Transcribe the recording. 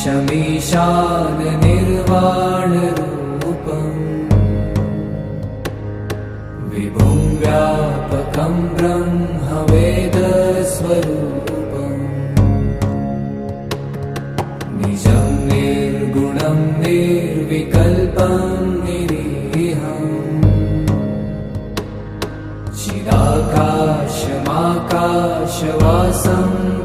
ईशमीशाननिर्वाणरूपम् विभुं व्यापकं ब्रह्मवेदस्वरूपम् निजं निर्गुणं निर्विकल्पं निरीहम् चिदाकाशमाकाशवासम्